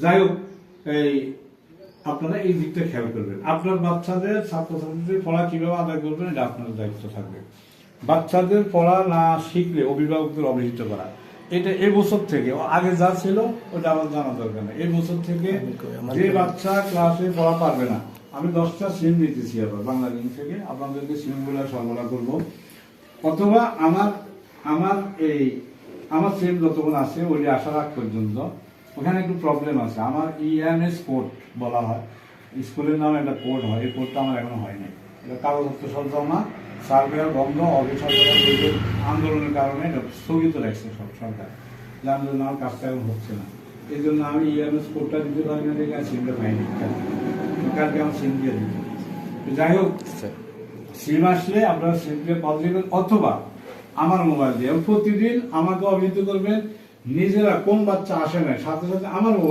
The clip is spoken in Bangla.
যাই হোক, আপনারা এই দিকটা খেয়াল করবেন। আপনার বাচ্চাদের ছাত্রছাত্রীদের পড়া কিভাবে আদায় করবেন এটা আপনার দায়িত্ব থাকবে। বাচ্চাদের পড়া না শিখলে অভিভাবকদের অবহিত করা, এটা এই বছর থেকে, আগে যা ছিল ওটা আমার জানা দরকার নেই। এই বছর থেকে যে বাচ্চা ক্লাসে পড়া পারবে না, আমি 10টা সিম দিতেছি আবার বাংলা লিঙ্ক থেকে, আপনাদেরকে সিমগুলো সরবরাহ করবো। অথবা আমার সিম যতক্ষণ আছে ওই আসার আগ পর্যন্ত ওখানে একটু প্রবলেম আছে। আমার EMS কোড বলা হয়, স্কুলের নামে একটা কোড হয়, এই কোডটা আমার এখনো হয়নি। এটা কাগজপত্র সব জমা, সার্ভেয়ার বন্ধ, অফিসার আন্দোলনের কারণে এটা স্থগিত রাখছে সব সরকার, যার জন্য আমার কাজটা এখন হচ্ছে না। এই জন্য আমি EMS কোডটা দিতে পারি না, দেখে সিমটা পাইনি। কালকে আমার সিম দিয়ে দিতে। যাই হোক, সিম আসলে আপনারা সিমকে কল দেবেন অথবা আমার মোবাইল দিয়ে প্রতিদিন আমাকে অবহিত করবেন। নিজেরা কোন বাচ্চা আসে না, সাথে সাথে আমার মোবাইল